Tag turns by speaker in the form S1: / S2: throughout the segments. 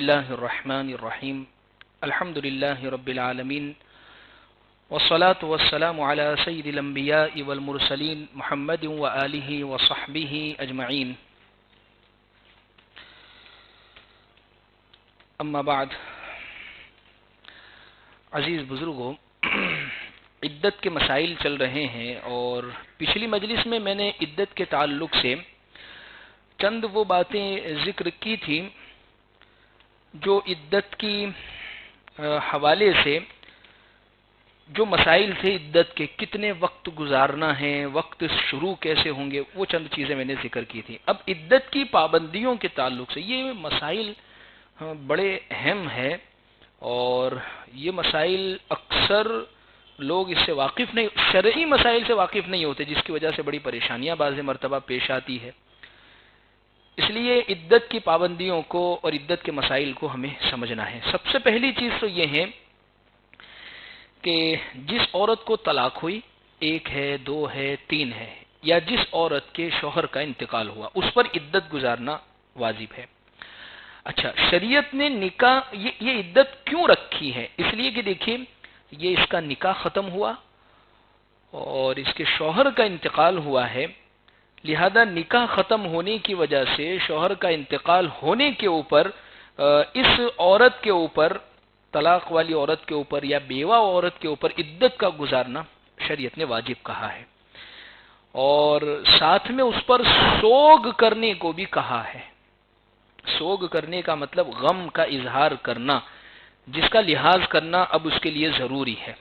S1: الله الرحمن الرحيم الحمد لله رب العالمين والصلاة والسلام على سيد الأنبياء والمرسلين محمد وآله وصحبه أجمعين اما بعد. عزیز بزرگوں، عدت کے مسائل چل رہے ہیں اور پچھلی مجلس میں نے عدت کے تعلق سے چند وہ باتیں ذکر کی تھی جو عدت کی حوالے سے جو مسائل تھے، عدت کے کتنے وقت گزارنا ہے، وقت شروع کیسے ہوں گے، وہ چند چیزیں میں نے ذکر کی تھی. اب عدت کی پابندیوں کے تعلق سے یہ مسائل بڑے اہم ہیں اور یہ مسائل اکثر لوگ اس سے واقف نہیں، شرعی مسائل سے واقف نہیں ہوتے، جس کی وجہ سے بڑی پریشانیاں بعض مرتبہ پیش آتی ہے. اس لیے عدت کی پابندیوں کو اور عدت کے مسائل کو ہمیں سمجھنا ہے. سب سے پہلی چیز تو یہ ہے کہ جس عورت کو طلاق ہوئی، ایک ہے، دو ہے، تین ہے، یا جس عورت کے شوہر کا انتقال ہوا، اس پر عدت گزارنا واجب ہے. اچھا، شریعت نے نکاح یہ عدت کیوں رکھی ہے؟ اس لیے کہ دیکھیے، یہ اس کا نکاح ختم ہوا اور اس کے شوہر کا انتقال ہوا ہے، لہذا نکاح ختم ہونے کی وجہ سے شوہر کا انتقال ہونے کے اوپر اس عورت کے اوپر، طلاق والی عورت کے اوپر یا بیوہ عورت کے اوپر عدت کا گزارنا شریعت نے واجب کہا ہے، اور ساتھ میں اس پر سوگ کرنے کو بھی کہا ہے. سوگ کرنے کا مطلب غم کا اظہار کرنا، جس کا لحاظ کرنا اب اس کے لیے ضروری ہے.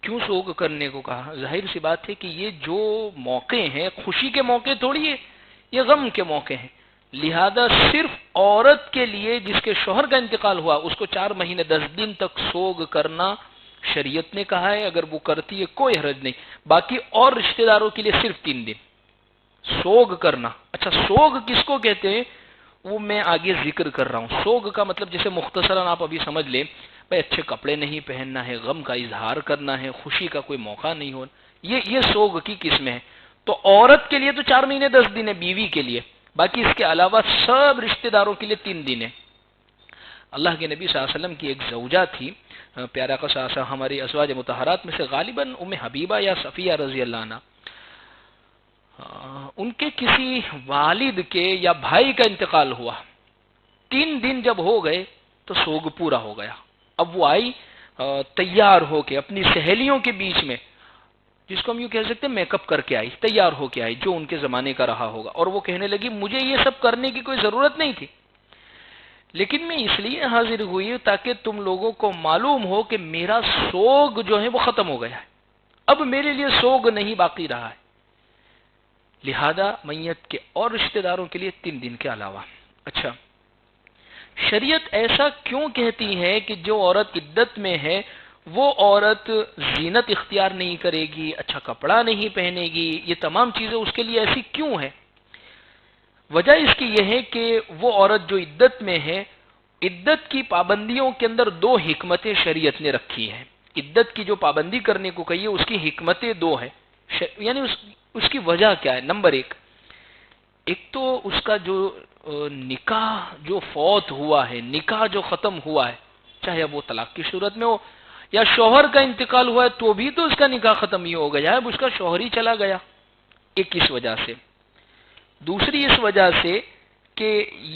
S1: کیوں سوگ کرنے کو کہا؟ ظاہر سی بات ہے کہ یہ جو موقع ہیں، خوشی کے موقع تھوڑی ہے، یہ غم کے موقع ہیں. لہذا صرف عورت کے لیے جس کے شوہر کا انتقال ہوا، اس کو 4 مہینے 10 دن تک سوگ کرنا شریعت نے کہا ہے. اگر وہ کرتی ہے کوئی حرج نہیں. باقی اور رشتہ داروں کے لیے صرف 3 دن سوگ کرنا. اچھا، سوگ کس کو کہتے ہیں وہ میں آگے ذکر کر رہا ہوں. سوگ کا مطلب جیسے مختصراً آپ ابھی سمجھ لیں، بھائی اچھے کپڑے نہیں پہننا ہے، غم کا اظہار کرنا ہے، خوشی کا کوئی موقع نہیں ہو، یہ سوگ کی قسم ہے. تو عورت کے لیے تو 4 مہینے 10 دن ہے، بیوی کے لیے. باقی اس کے علاوہ سب رشتہ داروں کے لیے 3 دن ہے. اللہ کے نبی صلی اللہ علیہ وسلم کی ایک زوجہ تھی، پیارا کا صلی ہماری ازواج مطہرات میں سے غالباً ام حبیبہ یا صفیہ رضی اللہ عنہ، ان کے کسی والد کے یا بھائی کا انتقال ہوا. 3 دن جب ہو گئے تو سوگ پورا ہو گیا. اب وہ آئی تیار ہو کے اپنی سہیلیوں کے بیچ میں، جس کو ہم یوں کہہ سکتے ہیں میک اپ کر کے آئی، تیار ہو کے آئی، جو ان کے زمانے کا رہا ہوگا. اور وہ کہنے لگی مجھے یہ سب کرنے کی کوئی ضرورت نہیں تھی، لیکن میں اس لیے حاضر ہوئی تاکہ تم لوگوں کو معلوم ہو کہ میرا سوگ جو ہے وہ ختم ہو گیا ہے، اب میرے لیے سوگ نہیں باقی رہا ہے. لہذا میت کے اور رشتہ داروں کے لیے 3 دن کے علاوہ. اچھا، شریعت ایسا کیوں کہتی ہے کہ جو عورت عدت میں ہے وہ عورت زینت اختیار نہیں کرے گی، اچھا کپڑا نہیں پہنے گی، یہ تمام چیزیں اس کے لیے ایسی کیوں ہے؟ وجہ اس کی یہ ہے کہ وہ عورت جو عدت میں ہے، عدت کی پابندیوں کے اندر 2 حکمتیں شریعت نے رکھی ہیں. عدت کی جو پابندی کرنے کو کہیے اس کی حکمتیں 2 ہیں، یعنی اس کی وجہ کیا ہے؟ نمبر 1، ایک تو اس کا جو نکاح جو فوت ہوا ہے، نکاح جو ختم ہوا ہے، چاہے وہ طلاق کی صورت میں ہو یا شوہر کا انتقال ہوا ہے، تو بھی تو اس کا نکاح ختم ہی ہو گیا ہے، اب اس کا شوہر ہی چلا گیا. ایک اس وجہ سے. دوسری اس وجہ سے کہ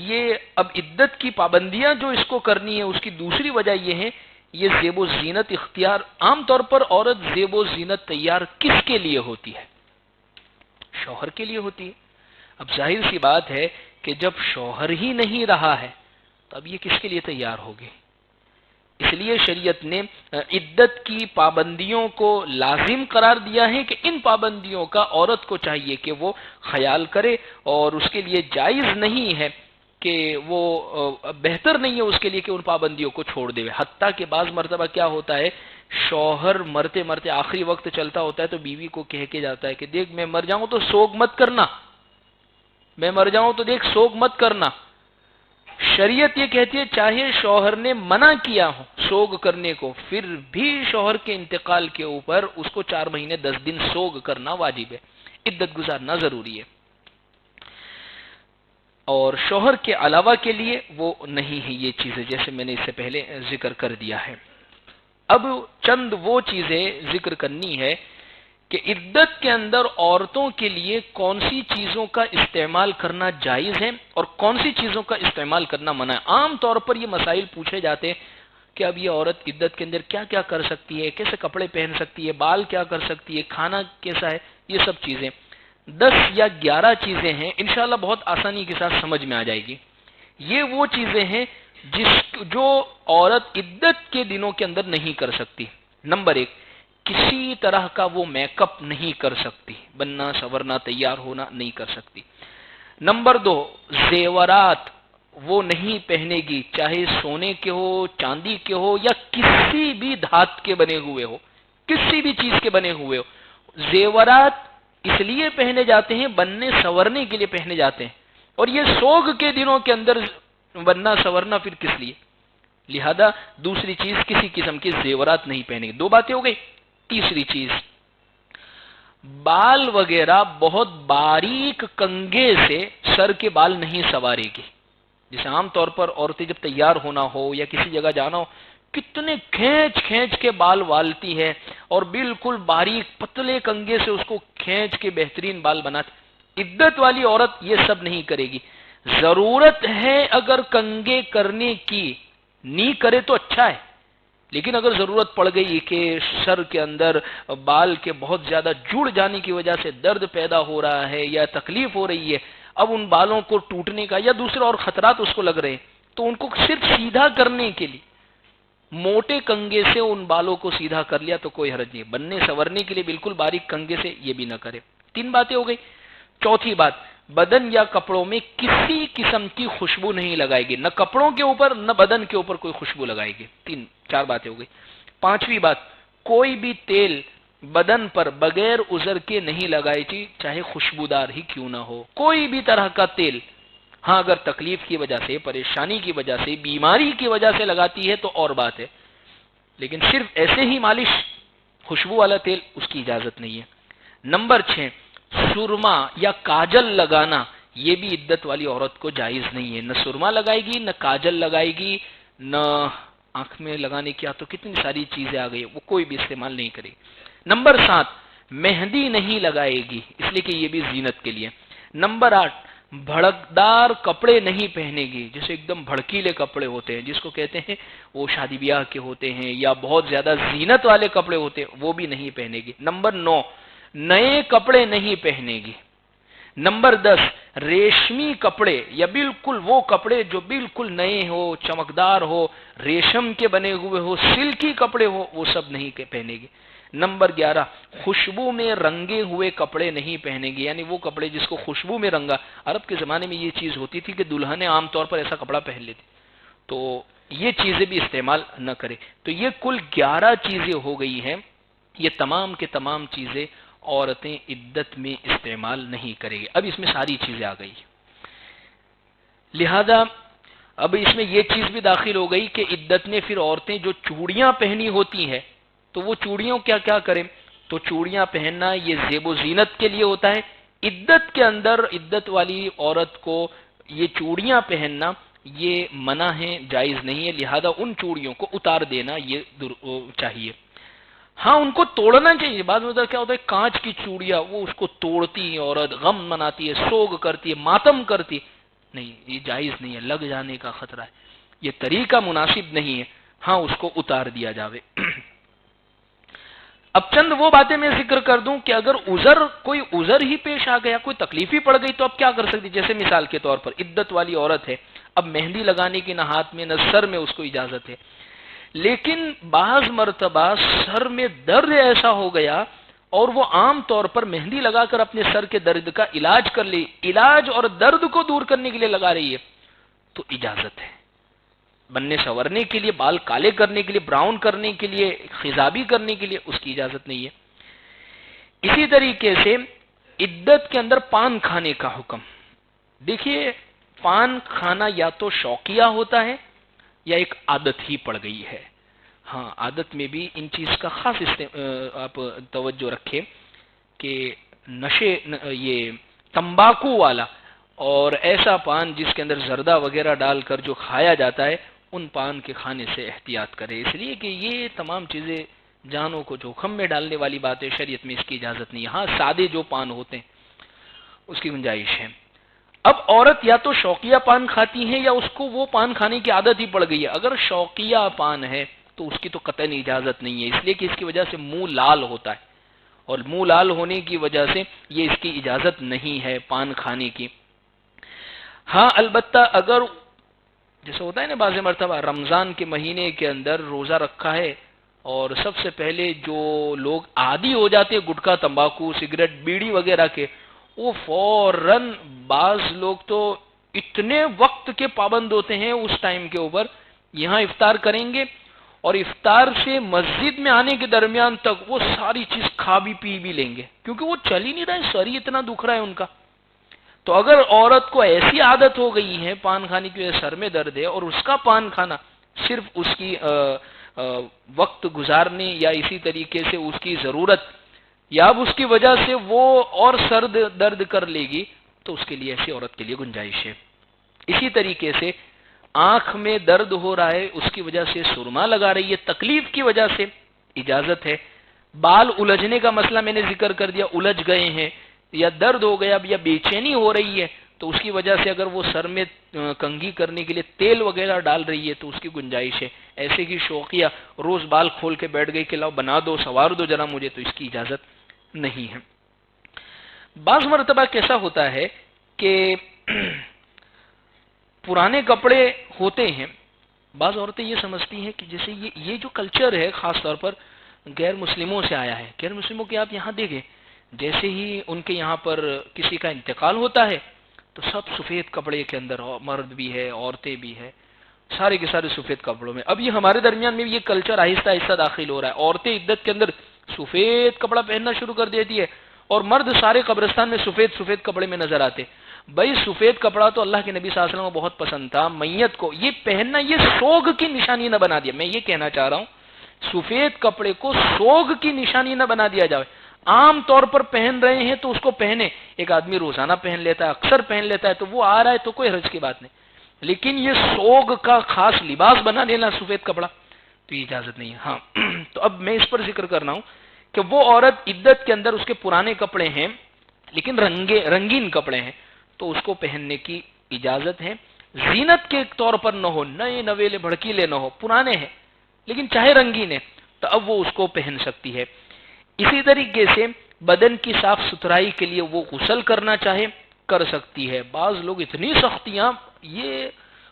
S1: یہ اب عدت کی پابندیاں جو اس کو کرنی ہے، اس کی دوسری وجہ یہ ہے، یہ زیب و زینت اختیار. عام طور پر عورت زیب و زینت تیار کس کے لیے ہوتی ہے؟ شوہر کے لیے ہوتی ہے. اب ظاہر سی بات ہے کہ جب شوہر ہی نہیں رہا ہے تو اب یہ کس کے لیے تیار ہوگی؟ اس لیے شریعت نے عدت کی پابندیوں کو لازم قرار دیا ہے کہ ان پابندیوں کا عورت کو چاہیے کہ وہ خیال کرے، اور اس کے لیے جائز نہیں ہے کہ وہ بہتر نہیں ہے اس کے لیے کہ ان پابندیوں کو چھوڑ دے. حتیٰ کہ بعض مرتبہ کیا ہوتا ہے، شوہر مرتے مرتے آخری وقت چلتا ہوتا ہے تو بیوی کو کہہ کے جاتا ہے کہ دیکھ میں مر جاؤں تو سوگ مت کرنا، میں مر جاؤں تو دیکھ سوگ مت کرنا. شریعت یہ کہتی ہے چاہے شوہر نے منع کیا ہو سوگ کرنے کو، پھر بھی شوہر کے انتقال کے اوپر اس کو 4 مہینے 10 دن سوگ کرنا واجب ہے، عدت گزارنا ضروری ہے. اور شوہر کے علاوہ کے لیے وہ نہیں ہے یہ چیزیں، جیسے میں نے اس سے پہلے ذکر کر دیا ہے۔ اب چند وہ چیزیں ذکر کرنی ہے کہ عدت کے اندر عورتوں کے لیے کون سی چیزوں کا استعمال کرنا جائز ہے اور کون سی چیزوں کا استعمال کرنا منع ہے۔ عام طور پر یہ مسائل پوچھے جاتے ہیں کہ اب یہ عورت عدت کے اندر کیا کیا کر سکتی ہے، کیسے کپڑے پہن سکتی ہے، بال کیا کر سکتی ہے، کھانا کیسا ہے، یہ سب چیزیں 10 یا 11 چیزیں ہیں، انشاءاللہ بہت آسانی کے ساتھ سمجھ میں آ جائے گی۔ یہ وہ چیزیں ہیں جو عورت عدت کے دنوں کے اندر نہیں کر سکتی۔ نمبر 1، کسی طرح کا وہ میک اپ نہیں کر سکتی، بننا سورنا تیار ہونا نہیں کر سکتی۔ نمبر 2، زیورات وہ نہیں پہنے گی، چاہے سونے کے ہو، چاندی کے ہو یا کسی بھی دھات کے بنے ہوئے ہو، کسی بھی چیز کے بنے ہوئے ہو۔ زیورات اس لیے پہنے جاتے ہیں، بننے سورنے کے لیے پہنے جاتے ہیں، اور یہ سوگ کے دنوں کے اندر بننا سورنا پھر کس لیے؟ لہذا دوسری چیز، کسی قسم کے زیورات نہیں پہنے گی۔ 2 باتیں ہو گئی۔ تیسری چیز، بال وغیرہ بہت باریک کنگھے سے سر کے بال نہیں سوارے گی۔ جیسے عام طور پر عورتیں جب تیار ہونا ہو یا کسی جگہ جانا ہو، کتنے کھینچ کھینچ کے بال والتی ہے اور بالکل باریک پتلے کنگھے سے اس کو کھینچ کے بہترین بال بناتی۔ عدت والی عورت یہ سب نہیں کرے گی۔ ضرورت ہے اگر کنگھے کرنے کی، نہیں کرے تو اچھا ہے، لیکن اگر ضرورت پڑ گئی کہ سر کے اندر بال کے بہت زیادہ جڑ جانے کی وجہ سے درد پیدا ہو رہا ہے یا تکلیف ہو رہی ہے، اب ان بالوں کو ٹوٹنے کا یا دوسرے اور خطرات اس کو لگ رہے ہیں، تو ان کو صرف سیدھا کرنے کے لیے موٹے کنگھے سے ان بالوں کو سیدھا کر لیا تو کوئی حرج نہیں۔ بننے سورنے کے لیے بالکل باریک کنگھے سے یہ بھی نہ کرے۔ 3 باتیں ہو گئی۔ چوتھی بات، بدن یا کپڑوں میں کسی قسم کی خوشبو نہیں لگائے گی، نہ کپڑوں کے اوپر نہ بدن کے اوپر کوئی خوشبو لگائے گی۔ 4 باتیں ہو گئی۔ 5ویں بات، کوئی بھی تیل بدن پر بغیر عذر کے نہیں لگائے گی، چاہے خوشبودار ہی کیوں نہ ہو، کوئی بھی طرح کا تیل۔ ہاں اگر تکلیف کی وجہ سے، پریشانی کی وجہ سے، بیماری کی وجہ سے لگاتی ہے تو اور بات ہے، لیکن صرف ایسے ہی مالش، خوشبو والا تیل، اس کی اجازت نہیں ہے۔ نمبر 6، سرما یا کاجل لگانا یہ بھی عدت والی عورت کو جائز نہیں ہے۔ نہ سرما لگائے گی، نہ کاجل لگائے گی، نہ آنکھ میں لگانے کی تو کتنی ساری چیزیں آ گئی، وہ کوئی بھی استعمال نہیں کرے گی۔ نمبر 7، مہندی نہیں لگائے گی، اس لیے کہ یہ بھی زینت کے لیے۔ نمبر 8، بھڑکدار کپڑے نہیں پہنے گی، جیسے ایک دم بھڑکیلے کپڑے ہوتے ہیں جس کو کہتے ہیں وہ شادی بیاہ کے ہوتے ہیں یا بہت زیادہ زینت والے کپڑے ہوتے ہیں، وہ بھی نہیں پہنے گی۔ نمبر 9، نئے کپڑے نہیں پہنے گی۔ نمبر 10، ریشمی کپڑے یا بالکل وہ کپڑے جو بالکل نئے ہو، چمکدار ہو، ریشم کے بنے ہوئے ہو، سلکی کپڑے ہو، وہ سب نہیں پہنے گی۔ نمبر 11، خوشبو میں رنگے ہوئے کپڑے نہیں پہنے گی، یعنی وہ کپڑے جس کو خوشبو میں رنگا۔ عرب کے زمانے میں یہ چیز ہوتی تھی کہ دلہنیں عام طور پر ایسا کپڑا پہن لیتی، تو یہ چیزیں بھی استعمال نہ کرے۔ تو یہ کل 11 چیزیں ہو گئی ہیں، یہ تمام کے تمام چیزیں عورتیں عدت میں استعمال نہیں کرے گی۔ اب اس میں ساری چیزیں آ گئی، لہذا اب اس میں یہ چیز بھی داخل ہو گئی کہ عدت میں پھر عورتیں جو چوڑیاں پہنی ہوتی ہیں تو وہ چوڑیوں کیا کیا کریں، تو چوڑیاں پہننا یہ زیب و زینت کے لیے ہوتا ہے۔ عدت کے اندر عدت والی عورت کو یہ چوڑیاں پہننا یہ منع ہے، جائز نہیں ہے، لہذا ان چوڑیوں کو اتار دینا یہ چاہیے۔ ہاں ان کو توڑنا چاہیے، بعض میں کیا ہوتا ہے کانچ کی چوڑیاں وہ اس کو توڑتی ہے عورت، غم مناتی ہے، سوگ کرتی ہے، ماتم کرتی، نہیں یہ جائز نہیں ہے، لگ جانے کا خطرہ ہے، یہ طریقہ مناسب نہیں ہے، ہاں اس کو اتار دیا جاوے۔ اب چند وہ باتیں میں ذکر کر دوں کہ اگر کوئی عذر ہی پیش آ گیا، کوئی تکلیف ہی پڑ گئی تو اب کیا کر سکتی، جیسے مثال کے طور پر عدت والی عورت ہے، اب مہندی لگانے کی نہ ہاتھ میں نہ سر میں اس کو اجازت ہے، لیکن بعض مرتبہ سر میں درد ایسا ہو گیا اور وہ عام طور پر مہندی لگا کر اپنے سر کے درد کا علاج کر لی، علاج اور درد کو دور کرنے کے لیے لگا رہی ہے تو اجازت ہے، بننے سنورنے کے لیے، بال کالے کرنے کے لیے، براؤن کرنے کے لیے، خضابی کرنے کے لیے اس کی اجازت نہیں ہے۔ اسی طریقے سے عدت کے اندر پان کھانے کا حکم، دیکھیے پان کھانا یا تو شوقیہ ہوتا ہے یا ایک عادت ہی پڑ گئی ہے۔ ہاں عادت میں بھی ان چیز کا خاص آپ توجہ رکھیں کہ نشے یہ تمباکو والا اور ایسا پان جس کے اندر زردہ وغیرہ ڈال کر جو کھایا جاتا ہے ان پان کے کھانے سے احتیاط کرے، اس لیے کہ یہ تمام چیزیں جانوں کو جوخم میں ڈالنے والی بات ہے، شریعت میں اس کی اجازت نہیں ہے۔ ہاں سادے جو پان ہوتے ہیں اس کی گنجائش ہے۔ اب عورت یا تو شوقیہ پان کھاتی ہیں یا اس کو وہ پان کھانے کی عادت ہی پڑ گئی ہے۔ اگر شوقیہ پان ہے تو اس کی تو قطعاً اجازت نہیں ہے، اس لیے کہ اس کی وجہ سے منہ لال ہوتا ہے، اور منہ لال ہونے کی وجہ سے یہ اس کی اجازت نہیں ہے پان کھانے کی۔ ہاں البتہ اگر جیسے ہوتا ہے نا بعض مرتبہ رمضان کے مہینے کے اندر روزہ رکھا ہے اور سب سے پہلے جو لوگ عادی ہو جاتے ہیں گٹکا تمباکو سگریٹ بیڑی وغیرہ کے، وہ فوراً بعض لوگ تو اتنے وقت کے پابند ہوتے ہیں اس ٹائم کے اوپر، یہاں افطار کریں گے اور افطار سے مسجد میں آنے کے درمیان تک وہ ساری چیز کھا بھی پی بھی لیں گے، کیونکہ وہ چل ہی نہیں رہا ہے، سر ہی اتنا دکھ رہا ہے ان کا۔ تو اگر عورت کو ایسی عادت ہو گئی ہے پان کھانے کی وجہ سے سر میں درد ہے اور اس کا پان کھانا صرف اس کی وقت گزارنے یا اسی طریقے سے اس کی ضرورت یا اب اس کی وجہ سے وہ اور سر درد کر لے گی، تو اس کے لیے ایسی عورت کے لیے گنجائش ہے۔ اسی طریقے سے آنکھ میں درد ہو رہا ہے، اس کی وجہ سے سرما لگا رہی ہے، تکلیف کی وجہ سے اجازت ہے۔ بال الجھنے کا مسئلہ میں نے ذکر کر دیا، الجھ گئے ہیں یا درد ہو گیا یا بے چینی ہو رہی ہے، تو اس کی وجہ سے اگر وہ سر میں کنگھی کرنے کے لیے تیل وغیرہ ڈال رہی ہے تو اس کی گنجائش ہے۔ ایسے کی شوقیہ روز بال کھول کے بیٹھ گئی کہ لاؤ بنا دو سوار دو ذرا مجھے، تو اس کی اجازت نہیں ہے۔ بعض مرتبہ کیسا ہوتا ہے کہ پرانے کپڑے ہوتے ہیں، بعض عورتیں یہ سمجھتی ہیں کہ جیسے یہ جو کلچر ہے خاص طور پر غیر مسلموں سے آیا ہے، غیر مسلموں کے آپ یہاں دیکھیں جیسے ہی ان کے یہاں پر کسی کا انتقال ہوتا ہے تو سب سفید کپڑے کے اندر، مرد بھی ہے عورتیں بھی ہے، سارے کے سارے سفید کپڑوں میں۔ اب یہ ہمارے درمیان میں بھی یہ کلچر آہستہ آہستہ داخل ہو رہا ہے، عورتیں عدت کے اندر سفید کپڑا پہننا شروع کر دیتی ہے اور مرد سارے قبرستان میں سفید سفید کپڑے میں نظر آتے۔ بھائی سفید کپڑا تو اللہ کے نبی صلی اللہ علیہ وسلم کو بہت پسند تھا، میت کو یہ پہننا یہ سوگ کی نشانی نہ بنا دیا۔ میں یہ کہنا چاہ رہا ہوں سفید کپڑے کو سوگ کی نشانی نہ بنا دیا جائے۔ عام طور پر پہن رہے ہیں تو اس کو پہنے، ایک آدمی روزانہ پہن لیتا ہے، اکثر پہن لیتا ہے، تو وہ آ رہا ہے تو کوئی حرج کی بات نہیں، لیکن یہ سوگ کا خاص لباس بنا لینا سفید کپڑا تو یہ اجازت نہیں ہے۔ ہاں تو اب میں اس پر ذکر کر رہا ہوں کہ وہ عورت عدت کے اندر اس کے پرانے کپڑے ہیں لیکن رنگین کپڑے ہیں تو اس کو پہننے کی اجازت ہے، زینت کے طور پر نہ ہو، نئے نویلے بھڑکیلے نہ ہو، پرانے ہیں لیکن چاہے رنگین ہے تو اب وہ اس کو پہن سکتی ہے۔ اسی طریقے سے بدن کی صاف ستھرائی کے لیے وہ غسل کرنا چاہے کر سکتی ہے۔ بعض لوگ اتنی سختیاں، یہ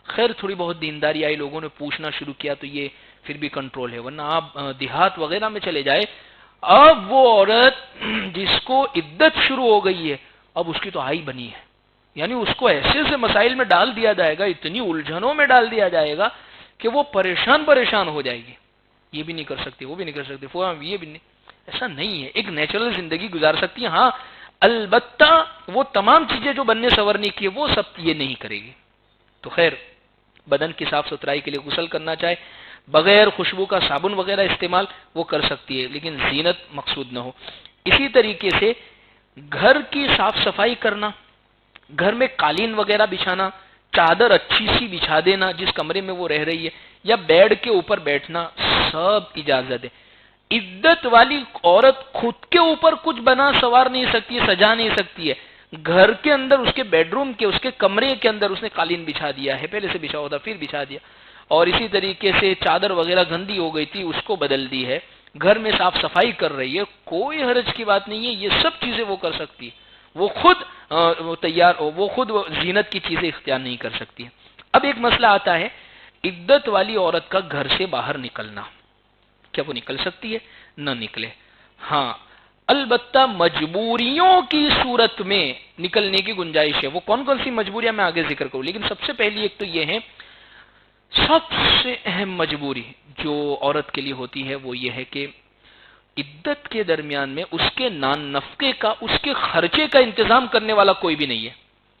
S1: خیر تھوڑی بہت دینداری آئی لوگوں نے پوچھنا شروع کیا تو یہ پھر بھی کنٹرول ہے، ورنہ آپ دیہات وغیرہ میں چلے جائے، اب وہ عورت جس کو عدت شروع ہو گئی ہے اب اس کی تو آئی بنی ہے، یعنی اس کو ایسے سے مسائل میں ڈال دیا جائے گا، اتنی الجھنوں میں ڈال دیا جائے گا کہ وہ پریشان ہو جائے گی، یہ بھی نہیں کر سکتی وہ بھی نہیں کر سکتی یہ بھی نہیں، ایسا نہیں ہے، ایک نیچرل زندگی گزار سکتی ہے۔ ہاں البتہ وہ تمام چیزیں جو بننے سورنے کی وہ سب یہ نہیں کرے گی۔ تو خیر بدن کی صاف ستھرائی کے لیے غسل کرنا چاہے، بغیر خوشبو کا صابن وغیرہ استعمال وہ کر سکتی ہے لیکن زینت مقصود نہ ہو۔ اسی طریقے سے گھر کی صاف صفائی کرنا، گھر میں قالین وغیرہ بچھانا، چادر اچھی سی بچھا دینا جس کمرے میں وہ رہ رہی ہے، یا بیڈ کے اوپر بیٹھنا، سب اجازت ہے۔ عدت والی عورت خود کے اوپر کچھ بنا سوار نہیں سکتی، سجا نہیں سکتی ہے، گھر کے اندر اس کے بیڈ روم کے اس کے کمرے کے اندر اس نے قالین بچھا دیا ہے، پہلے سے بچھا ہوتا پھر بچھا دیا، اور اسی طریقے سے چادر وغیرہ گندی ہو گئی تھی اس کو بدل دی ہے، گھر میں صاف صفائی کر رہی ہے، کوئی حرج کی بات نہیں ہے، یہ سب چیزیں وہ کر سکتی ہے، وہ خود زینت کی چیزیں اختیار نہیں کر سکتی ہے۔ اب ایک مسئلہ آتا ہے عدت والی عورت کا گھر سے باہر نکلنا، کیا وہ نکل سکتی ہے؟ نہ نکلے۔ ہاں البتہ مجبوریوں کی صورت میں نکلنے کی گنجائش ہے۔ وہ کون کون سی مجبوریاں میں آگے ذکر کروں، لیکن سب سے پہلی ایک تو یہ ہے، سب سے اہم مجبوری جو عورت کے لیے ہوتی ہے وہ یہ ہے کہ عدت کے درمیان میں اس کے نان نفقے کا، اس کے خرچے کا انتظام کرنے والا کوئی بھی نہیں ہے،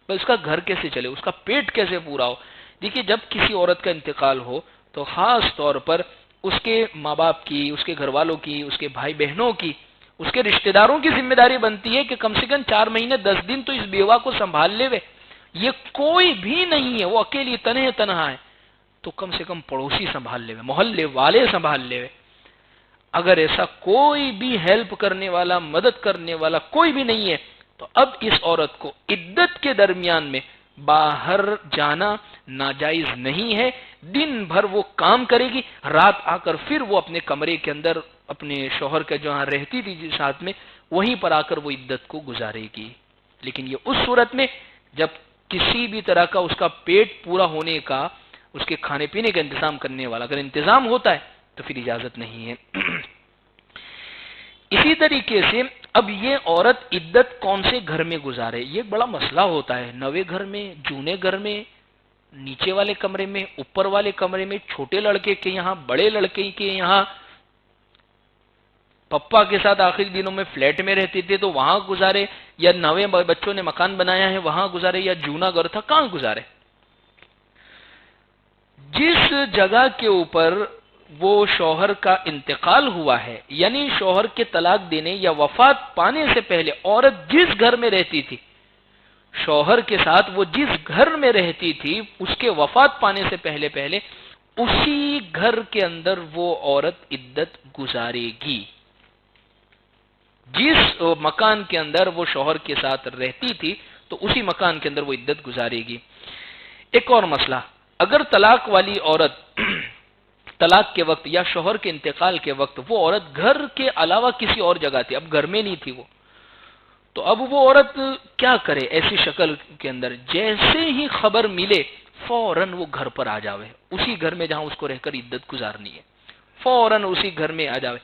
S1: بس اس کا گھر کیسے چلے، اس کا پیٹ کیسے پورا ہو۔ دیکھیے جب کسی عورت کا انتقال ہو تو خاص طور پر اس کے ماں باپ کی، اس کے گھر والوں کی، اس کے بھائی بہنوں کی، اس کے رشتہ داروں کی ذمہ داری بنتی ہے کہ کم سے کم 4 مہینے 10 دن تو اس بیوہ کو سنبھال لے وے، یہ کوئی بھی نہیں ہے، وہ اکیلی تنہا ہے، تو کم سے کم پڑوسی سنبھال لے، محلے والے سنبھال لے۔ اگر ایسا کوئی بھی ہیلپ کرنے والا، مدد کرنے والا کوئی بھی نہیں ہے، تو اب اس عورت کو عدت کے درمیان میں باہر جانا ناجائز نہیں ہے۔ دن بھر وہ کام کرے گی، رات آ کر پھر وہ اپنے کمرے کے اندر اپنے شوہر کے جہاں رہتی تھی جس ساتھ میں، وہیں پر آ کر وہ عدت کو گزارے گی۔ لیکن یہ اس صورت میں جب کسی بھی طرح کا اس کا پیٹ پورا ہونے کا، اس کے کھانے پینے کا انتظام کرنے والا اگر انتظام ہوتا ہے تو پھر اجازت نہیں ہے۔ اسی طریقے سے اب یہ عورت عدت کون سے گھر میں گزارے، یہ بڑا مسئلہ ہوتا ہے۔ نوے گھر میں، جونے گھر میں، نیچے والے کمرے میں، اوپر والے کمرے میں، چھوٹے لڑکے کے یہاں، بڑے لڑکے کے یہاں، پپا کے ساتھ آخری دنوں میں فلیٹ میں رہتے تھے تو وہاں گزارے، یا نوے بچوں نے مکان بنایا ہے وہاں گزارے، یا جونا گھر تھا کہاں گزارے۔ جس جگہ کے اوپر وہ شوہر کا انتقال ہوا ہے، یعنی شوہر کے طلاق دینے یا وفات پانے سے پہلے عورت جس گھر میں رہتی تھی، شوہر کے ساتھ وہ جس گھر میں رہتی تھی، اس کے وفات پانے سے پہلے اسی گھر کے اندر وہ عورت عدت گزارے گی۔ جس مکان کے اندر وہ شوہر کے ساتھ رہتی تھی تو اسی مکان کے اندر وہ عدت گزارے گی۔ ایک اور مسئلہ، اگر طلاق والی عورت طلاق کے وقت یا شوہر کے انتقال کے وقت وہ عورت گھر کے علاوہ کسی اور جگہ تھی، اب گھر میں نہیں تھی وہ، تو اب وہ عورت کیا کرے ایسی شکل کے اندر؟ جیسے ہی خبر ملے فوراً وہ گھر پر آ جاوے، اسی گھر میں جہاں اس کو رہ کر عدت گزارنی ہے، فوراً اسی گھر میں آ جاوے۔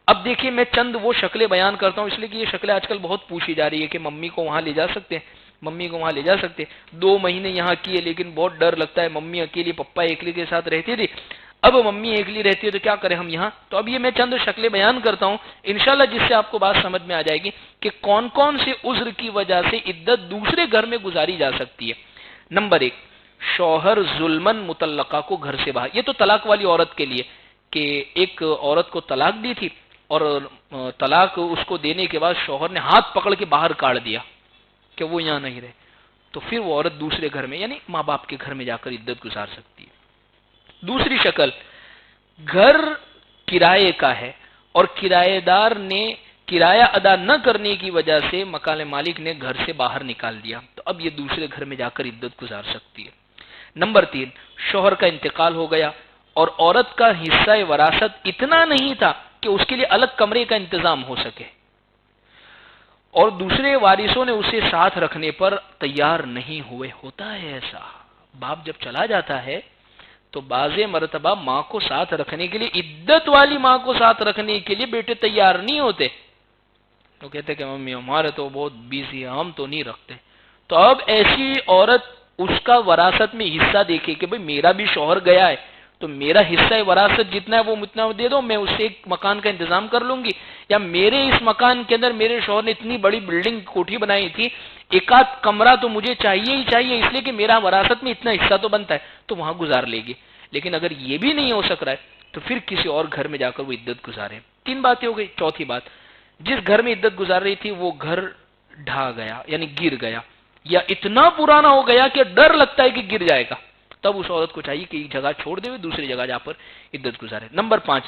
S1: اب دیکھیے میں چند وہ شکلیں بیان کرتا ہوں، اس لیے کہ یہ شکلیں آج کل بہت پوچھی جا رہی ہے کہ ممی کو وہاں لے جا سکتے ہیں، ممی کو وہاں لے جا سکتے ہیں۔ 2 مہینے یہاں کیے لیکن بہت ڈر لگتا ہے، ممی اکیلی، پپا ایکلی کے ساتھ رہتی تھی، اب ممی ایکلی رہتی ہے تو کیا کریں ہم یہاں؟ تو اب یہ میں چند شکلیں بیان کرتا ہوں انشاءاللہ، جس سے آپ کو بات سمجھ میں آ جائے گی کہ کون کون سے عذر کی وجہ سے عدت دوسرے گھر میں گزاری جا سکتی ہے۔ نمبر 1، شوہر ظلمن مطلقہ کو گھر سے باہر، یہ تو طلاق والی عورت کے لیے کہ ایک عورت کو طلاق دی تھی اور طلاق اس کو دینے کے بعد شوہر نے ہاتھ پکڑ کے باہر کاٹ دیا کہ وہ یہاں نہیں رہے، تو پھر وہ عورت دوسرے گھر میں یعنی ماں باپ کے گھر میں جا کر عدت گزار سکتی ہے۔ دوسری شکل، گھر کرائے کا ہے اور کرایہ دار نے کرایہ ادا نہ کرنے کی وجہ سے مکان مالک نے گھر سے باہر نکال دیا، تو اب یہ دوسرے گھر میں جا کر عدت گزار سکتی ہے۔ نمبر 3، شوہر کا انتقال ہو گیا اور عورت کا حصہ وراثت اتنا نہیں تھا کہ اس کے لیے الگ کمرے کا انتظام ہو سکے اور دوسرے وارثوں نے اسے ساتھ رکھنے پر تیار نہیں ہوئے۔ ہوتا ہے ایسا، باپ جب چلا جاتا ہے تو بعض مرتبہ ماں کو ساتھ رکھنے کے لیے، عدت والی ماں کو ساتھ رکھنے کے لیے بیٹے تیار نہیں ہوتے، تو کہتے کہ ممی ہمارے تو بہت بیزی ہے، ہم تو نہیں رکھتے۔ تو اب ایسی عورت اس کا وراثت میں حصہ دیکھے کہ بھئی میرا بھی شوہر گیا ہے تو میرا حصہ وراثت جتنا ہے وہ اتنا دے دو، میں اس سے ایک مکان کا انتظام کر لوں گی، یا میرے اس مکان کے اندر میرے شوہر نے اتنی بڑی بلڈنگ کوٹھی بنائی تھی، ایک آدھ کمرہ تو مجھے چاہیے ہی چاہیے، اس لیے کہ میرا وراثت میں اتنا حصہ تو بنتا ہے، تو وہاں گزار لے گی۔ لیکن اگر یہ بھی نہیں ہو سک رہا ہے تو پھر کسی اور گھر میں جا کر وہ عدت گزارے۔ 3 باتیں ہو گئی۔ چوتھی بات، جس گھر میں عدت گزار رہی تھی وہ گھر ڈھا گیا یعنی گر گیا یا اتنا پرانا ہو گیا کہ ڈر لگتا ہے کہ گر جائے گا، تب اس عورت کو چاہیے کہ ایک جگہ چھوڑ دے، دوسری جگہ جا پر عدت گزارے۔ نمبر 5،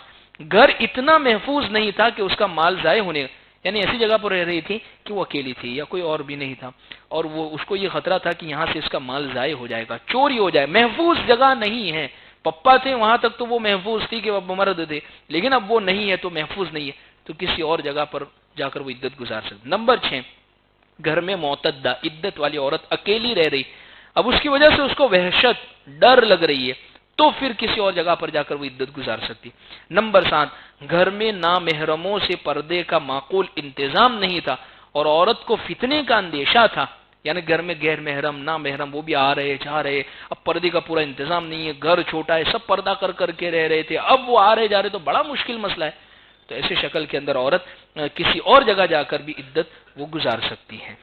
S1: گھر اتنا محفوظ نہیں تھا کہ اس کا مال ضائع ہونے، یعنی ایسی جگہ پر رہ رہی تھی کہ وہ اکیلی تھی یا کوئی اور بھی نہیں تھا اور وہ اس کو یہ خطرہ تھا کہ یہاں سے اس کا مال ضائع ہو جائے گا، چوری ہو جائے، محفوظ جگہ نہیں ہے۔ پپا تھے وہاں تک تو وہ محفوظ تھی کہ وہ مرد تھے، لیکن اب وہ نہیں ہے تو محفوظ نہیں ہے، تو کسی اور جگہ پر جا کر وہ عدت گزار سکتے۔ نمبر 6، گھر میں معتدہ عدت والی عورت اکیلی رہ رہی، اب اس کی وجہ سے اس کو وحشت، ڈر لگ رہی ہے، تو پھر کسی اور جگہ پر جا کر وہ عدت گزار سکتی۔ نمبر 7، گھر میں نامحرموں سے پردے کا معقول انتظام نہیں تھا اور عورت کو فتنے کا اندیشہ تھا، یعنی گھر میں غیر محرم نامحرم وہ بھی آ رہے جا رہے، اب پردے کا پورا انتظام نہیں ہے، گھر چھوٹا ہے، سب پردہ کر کر کے رہ رہے تھے، اب وہ آ رہے جا رہے تو بڑا مشکل مسئلہ ہے، تو ایسے شکل کے اندر عورت کسی اور جگہ جا کر بھی عدت وہ گزار سکتی ہے۔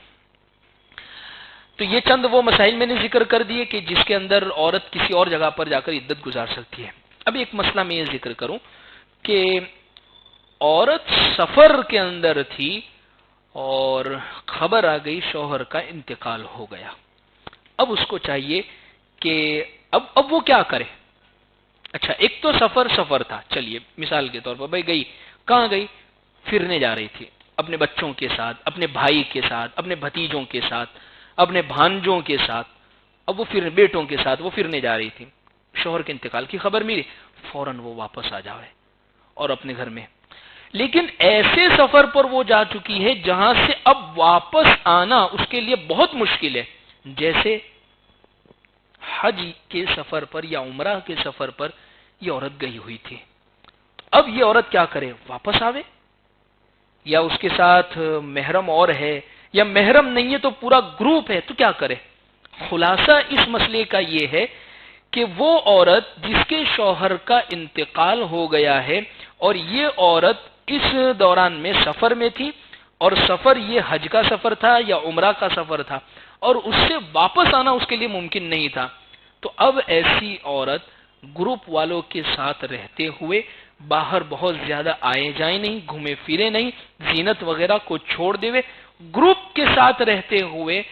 S1: تو یہ چند وہ مسائل میں نے ذکر کر دیے کہ جس کے اندر عورت کسی اور جگہ پر جا کر عدت گزار سکتی ہے۔ اب ایک مسئلہ میں یہ ذکر کروں کہ عورت سفر کے اندر تھی اور خبر آ گئی شوہر کا انتقال ہو گیا، اب اس کو چاہیے کہ اب وہ کیا کرے. اچھا ایک تو سفر تھا، چلیے مثال کے طور پر بھائی گئی، کہاں گئی؟ پھرنے جا رہی تھی اپنے بچوں کے ساتھ، اپنے بھائی کے ساتھ، اپنے بھتیجوں کے ساتھ، اپنے بھانجوں کے ساتھ، اب وہ بیٹوں کے ساتھ وہ پھرنے جا رہی تھی. شوہر کے انتقال کی خبر ملی، فوراً وہ واپس آ جاوے اور اپنے گھر میں. لیکن ایسے سفر پر وہ جا چکی ہے جہاں سے اب واپس آنا اس کے لیے بہت مشکل ہے، جیسے حج کے سفر پر یا عمرہ کے سفر پر یہ عورت گئی ہوئی تھی. اب یہ عورت کیا کرے؟ واپس آوے، یا اس کے ساتھ محرم اور ہے، یا محرم نہیں ہے تو پورا گروپ ہے، تو کیا کرے؟ خلاصہ اس مسئلے کا یہ ہے کہ وہ عورت جس کے شوہر کا انتقال ہو گیا ہے اور یہ عورت اس دوران میں سفر میں تھی، اور سفر یہ حج کا سفر تھا یا عمرہ کا سفر تھا، اور اس سے واپس آنا اس کے لیے ممکن نہیں تھا، تو اب ایسی عورت گروپ والوں کے ساتھ رہتے ہوئے باہر بہت زیادہ آئے جائیں نہیں، گھومے پھرے نہیں، زینت وغیرہ کو چھوڑ دے، گروپ کے ساتھ رہتے ہوئے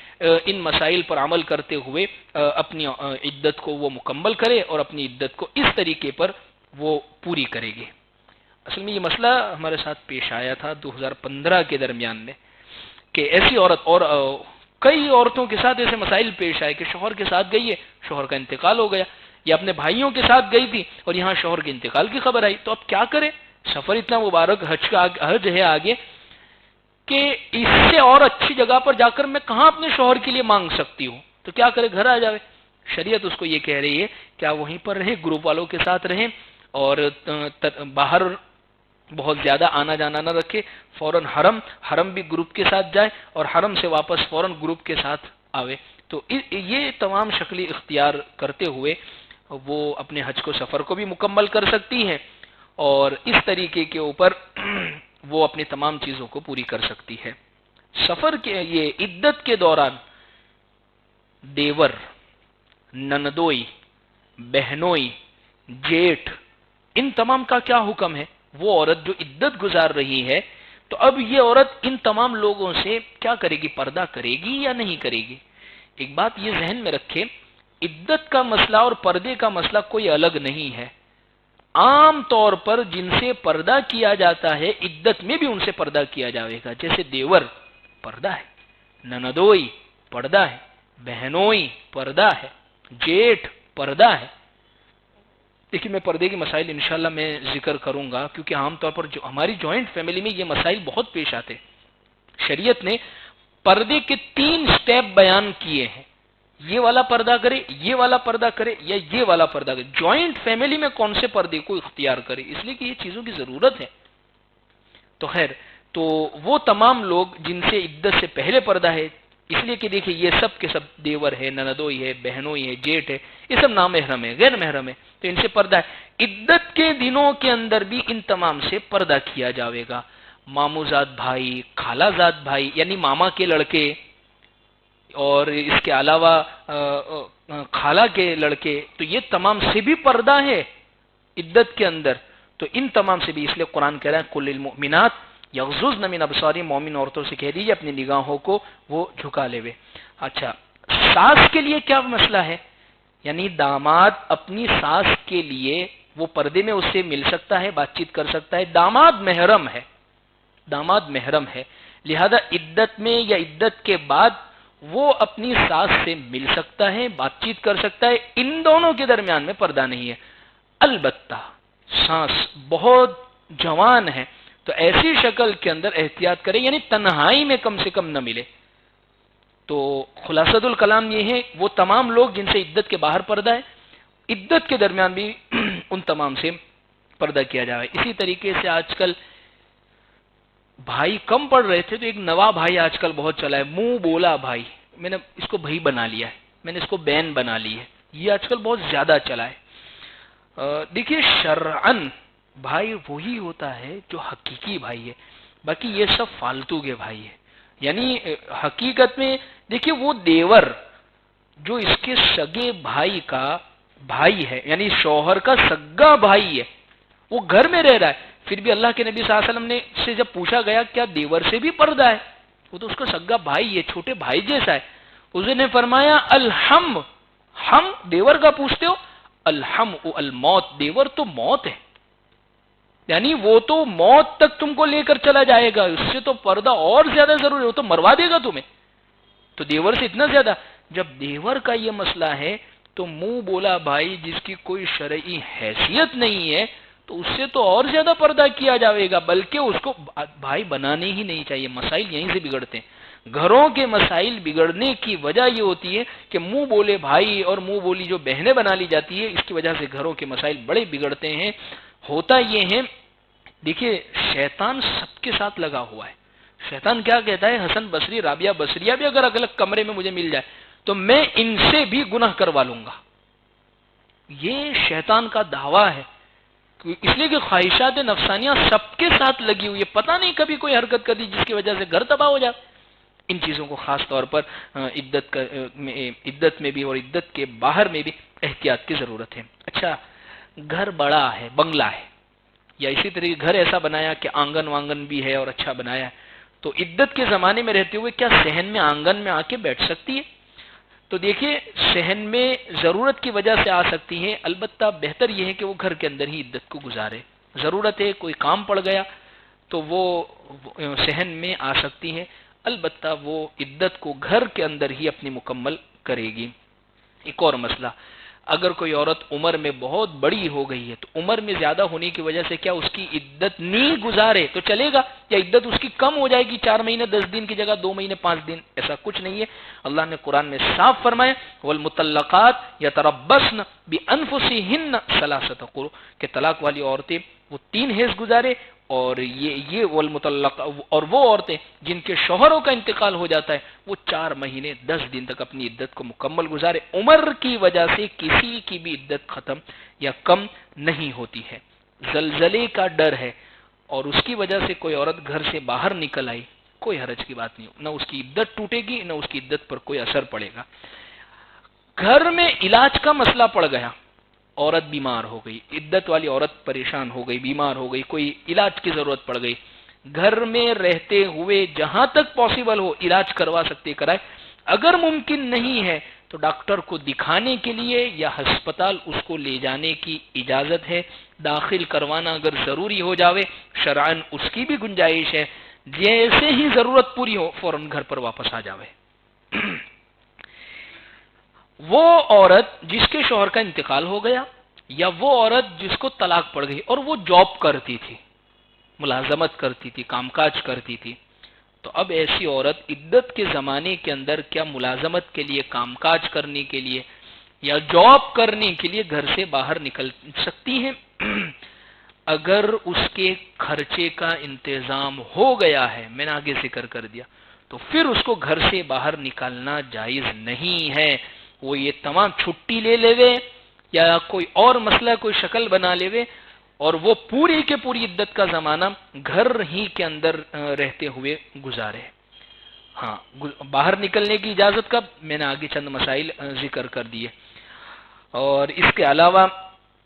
S1: ان مسائل پر عمل کرتے ہوئے اپنی عدت کو وہ مکمل کرے اور اپنی عدت کو اس طریقے پر وہ پوری کرے گی. اصل میں یہ مسئلہ ہمارے ساتھ پیش آیا تھا 2015 کے درمیان میں کہ ایسی عورت اور کئی عورتوں کے ساتھ ایسے مسائل پیش آئے کہ شوہر کے ساتھ گئی ہے، شوہر کا انتقال ہو گیا، یا اپنے بھائیوں کے ساتھ گئی تھی اور یہاں شوہر کے انتقال کی خبر آئی، تو اب کیا کرے؟ سفر اتنا مبارک حج ہے آگے کہ اس سے اور اچھی جگہ پر جا کر میں کہاں اپنے شوہر کے لیے مانگ سکتی ہوں، تو کیا کرے؟ گھر آ جاوے. شریعت اس کو یہ کہہ رہی ہے کہ آپ وہیں پر رہیں، گروپ والوں کے ساتھ رہیں اور باہر بہت زیادہ آنا جانا نہ رکھے، فوراً حرم بھی گروپ کے ساتھ جائے اور حرم سے واپس فوراً گروپ کے ساتھ آوے. تو یہ تمام شکلی اختیار کرتے ہوئے وہ اپنے حج کو سفر کو بھی مکمل کر سکتی ہیں اور اس طریقے کے اوپر وہ اپنی تمام چیزوں کو پوری کر سکتی ہے. سفر کے یہ عدت کے دوران دیور، نندوئی، بہنوئی، جیٹھ، ان تمام کا کیا حکم ہے؟ وہ عورت جو عدت گزار رہی ہے تو اب یہ عورت ان تمام لوگوں سے کیا کرے گی؟ پردہ کرے گی یا نہیں کرے گی؟ ایک بات یہ ذہن میں رکھے، عدت کا مسئلہ اور پردے کا مسئلہ کوئی الگ نہیں ہے. عام طور پر جن سے پردہ کیا جاتا ہے عدت میں بھی ان سے پردہ کیا جائے گا، جیسے دیور پردہ ہے، نندوئی پردہ ہے، بہنوئی پردہ ہے، جیٹھ پردہ ہے. دیکھیے میں پردے کے مسائل انشاءاللہ میں ذکر کروں گا کیونکہ عام طور پر جو ہماری جوائنٹ فیملی میں یہ مسائل بہت پیش آتے. شریعت نے پردے کے 3 سٹیپ بیان کیے ہیں، یہ والا پردہ کرے، یہ والا پردہ کرے یا یہ والا پردہ کرے. جوائنٹ فیملی میں کون سے پردے کو اختیار کرے، اس لیے کہ یہ چیزوں کی ضرورت ہے. تو خیر، تو وہ تمام لوگ جن سے عدت سے پہلے پردہ ہے، اس لیے کہ دیکھیں یہ سب کے سب دیور ہے، نندوئی ہے، بہنوئی ہے، جیٹ ہے، یہ سب نامحرم ہے، غیر محرم ہے، تو ان سے پردہ ہے. عدت کے دنوں کے اندر بھی ان تمام سے پردہ کیا جاوے گا. ماموزاد بھائی، خالہ زاد بھائی یعنی ماما کے لڑکے، اور اس کے علاوہ خالہ کے لڑکے، تو یہ تمام سے بھی پردہ ہے عدت کے اندر. تو ان تمام سے بھی، اس لیے قرآن کہہ رہا ہے کل المؤمنات یغضضن من ابصارہن، مومن عورتوں سے کہہ دیجیے اپنی نگاہوں کو وہ جھکا لے وے. اچھا ساس کے لیے کیا مسئلہ ہے؟ یعنی داماد اپنی ساس کے لیے وہ پردے میں اس سے مل سکتا ہے، بات چیت کر سکتا ہے، داماد محرم ہے، داماد محرم ہے، لہذا عدت میں یا عدت کے بعد وہ اپنی ساس سے مل سکتا ہے، بات چیت کر سکتا ہے، ان دونوں کے درمیان میں پردہ نہیں ہے. البتہ ساس بہت جوان ہے تو ایسی شکل کے اندر احتیاط کرے، یعنی تنہائی میں کم سے کم نہ ملے. تو خلاصۃ الکلام یہ ہے، وہ تمام لوگ جن سے عدت کے باہر پردہ ہے، عدت کے درمیان بھی ان تمام سے پردہ کیا جائے. اسی طریقے سے آج کل بھائی کم پڑھ رہے تھے تو ایک نوا بھائی آج کل بہت چلا ہے، منہ بولا بھائی، میں نے اس کو بھائی بنا لیا ہے، میں نے اس کو بہن بنا لی ہے، یہ آج کل بہت زیادہ چلا ہے. دیکھیے شرعن بھائی وہی ہوتا ہے جو حقیقی بھائی ہے، باقی یہ سب فالتو کے بھائی ہے. یعنی حقیقت میں دیکھیے وہ دیور جو اس کے سگے بھائی کا بھائی ہے، یعنی شوہر کا سگا بھائی ہے، وہ گھر میں رہ رہا ہے، پھر بھی اللہ کے نبی صلی اللہ علیہ وسلم نے سے جب پوچھا گیا کیا دیور سے بھی پردہ ہے، وہ تو اس کا سگا بھائی ہے، چھوٹے بھائی جیسا ہے، حضور نے فرمایا الحم، ہم دیور کا پوچھتے ہو، الحم الموت، دیور تو موت ہے، یعنی وہ تو موت تک تم کو لے کر چلا جائے گا، اس سے تو پردہ اور زیادہ ضروری ہے، وہ تو مروا دے گا تمہیں، تو دیور سے اتنا زیادہ۔ جب دیور کا یہ مسئلہ ہے تو منہ بولا بھائی جس کی کوئی شرعی حیثیت نہیں ہے تو اس سے تو اور زیادہ پردہ کیا جائے گا، بلکہ اس کو بھائی بنانے ہی نہیں چاہیے۔ مسائل یہیں سے بگڑتے ہیں، گھروں کے مسائل بگڑنے کی وجہ یہ ہوتی ہے کہ منہ بولے بھائی اور منہ بولی جو بہنیں بنا لی جاتی ہے، اس کی وجہ سے گھروں کے مسائل بڑے بگڑتے ہیں۔ ہوتا یہ ہے، دیکھیے شیطان سب کے ساتھ لگا ہوا ہے۔ شیطان کیا کہتا ہے، حسن بصری، رابعہ بصریہ بھی اگر الگ کمرے میں مجھے مل جائے تو میں ان سے بھی گناہ کروا لوں گا، یہ شیطان کا دعویٰ ہے، اس لیے کہ خواہشات نفسانیہ سب کے ساتھ لگی ہوئی ہے، پتہ نہیں کبھی کوئی حرکت کر دی جس کی وجہ سے گھر تباہ ہو جائے۔ ان چیزوں کو خاص طور پر عدت میں بھی اور عدت کے باہر میں بھی احتیاط کی ضرورت ہے۔ اچھا، گھر بڑا ہے، بنگلہ ہے، یا اسی طریقے گھر ایسا بنایا کہ آنگن وانگن بھی ہے اور اچھا بنایا ہے، تو عدت کے زمانے میں رہتے ہوئے کیا صحن میں آنگن میں آ کے بیٹھ سکتی ہے؟ تو دیکھیے صحن میں ضرورت کی وجہ سے آ سکتی ہیں، البتہ بہتر یہ ہے کہ وہ گھر کے اندر ہی عدت کو گزارے۔ ضرورت ہے، کوئی کام پڑ گیا تو وہ صحن میں آ سکتی ہیں، البتہ وہ عدت کو گھر کے اندر ہی اپنی مکمل کرے گی۔ ایک اور مسئلہ، اگر کوئی عورت عمر میں بہت بڑی ہو گئی ہے تو عمر میں زیادہ ہونے کی وجہ سے کیا اس کی عدت نہیں گزارے تو چلے گا، یا عدت اس کی کم ہو جائے گی، 4 مہینے 10 دن کی جگہ 2 مہینے 5 دن؟ ایسا کچھ نہیں ہے۔ اللہ نے قرآن میں صاف فرمایا والمطلقات یتربصن بانفسہن ثلاثۃ قروء، کہ طلاق والی عورتیں وہ 3 حیض گزارے، اور یہ والمطلق، اور وہ عورتیں جن کے شوہروں کا انتقال ہو جاتا ہے وہ 4 مہینے 10 دن تک اپنی عدت کو مکمل گزارے۔ عمر کی وجہ سے کسی کی بھی عدت ختم یا کم نہیں ہوتی ہے۔ زلزلے کا ڈر ہے اور اس کی وجہ سے کوئی عورت گھر سے باہر نکل آئی، کوئی حرج کی بات نہیں، نہ اس کی عدت ٹوٹے گی نہ اس کی عدت پر کوئی اثر پڑے گا۔ گھر میں علاج کا مسئلہ پڑ گیا، عورت بیمار ہو گئی، عدت والی عورت پریشان ہو گئی، بیمار ہو گئی، کوئی علاج کی ضرورت پڑ گئی، گھر میں رہتے ہوئے جہاں تک پاسبل ہو علاج کروا سکتے کرائے، اگر ممکن نہیں ہے تو ڈاکٹر کو دکھانے کے لیے یا ہسپتال اس کو لے جانے کی اجازت ہے، داخل کروانا اگر ضروری ہو جاوے شرعاً اس کی بھی گنجائش ہے، جیسے ہی ضرورت پوری ہو فوراً گھر پر واپس آ جاوے۔ وہ عورت جس کے شوہر کا انتقال ہو گیا، یا وہ عورت جس کو طلاق پڑ گئی اور وہ جاب کرتی تھی، ملازمت کرتی تھی، کام کاج کرتی تھی، تو اب ایسی عورت عدت کے زمانے کے اندر کیا ملازمت کے لیے، کام کاج کرنے کے لیے یا جاب کرنے کے لیے گھر سے باہر نکل سکتی ہے؟ اگر اس کے خرچے کا انتظام ہو گیا ہے، میں نے آگے ذکر کر دیا، تو پھر اس کو گھر سے باہر نکالنا جائز نہیں ہے۔ وہ یہ تمام چھٹی لے لے یا کوئی اور مسئلہ کوئی شکل بنا لے اور وہ پوری کے پوری عدت کا زمانہ گھر ہی کے اندر رہتے ہوئے گزارے۔ ہاں، باہر نکلنے کی اجازت کا میں نے آگے چند مسائل ذکر کر دیے، اور اس کے علاوہ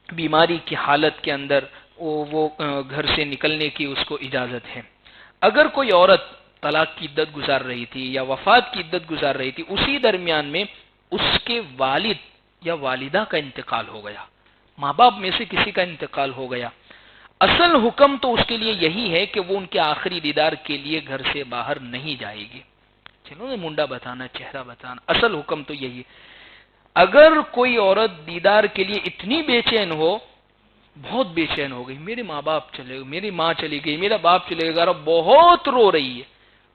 S1: بیماری کی حالت کے اندر وہ گھر سے نکلنے کی اس کو اجازت ہے۔ اگر کوئی عورت طلاق کی عدت گزار رہی تھی یا وفات کی عدت گزار رہی تھی، اسی درمیان میں اس کے والد یا والدہ کا انتقال ہو گیا، ماں باپ میں سے کسی کا انتقال ہو گیا، اصل حکم تو اس کے لیے یہی ہے کہ وہ ان کے آخری دیدار کے لیے گھر سے باہر نہیں جائے گی۔ چلو منڈا بتانا، چہرہ بتانا، اصل حکم تو یہی ہے۔ اگر کوئی عورت دیدار کے لیے اتنی بے چین ہو، بہت بے چین ہو گئی، میرے ماں باپ چلے گئے، میری ماں چلی گئی، میرا باپ چلے گیا، اور بہت رو رہی ہے،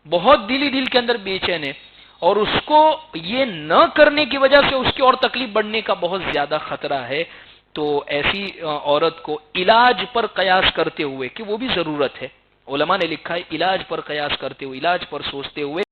S1: بہت دل کے اندر بے چین ہے، اور اس کو یہ نہ کرنے کی وجہ سے اس کی اور تکلیف بڑھنے کا بہت زیادہ خطرہ ہے، تو ایسی عورت کو علاج پر قیاس کرتے ہوئے، کہ وہ بھی ضرورت ہے، علماء نے لکھا ہے علاج پر قیاس کرتے ہوئے، علاج پر سوچتے ہوئے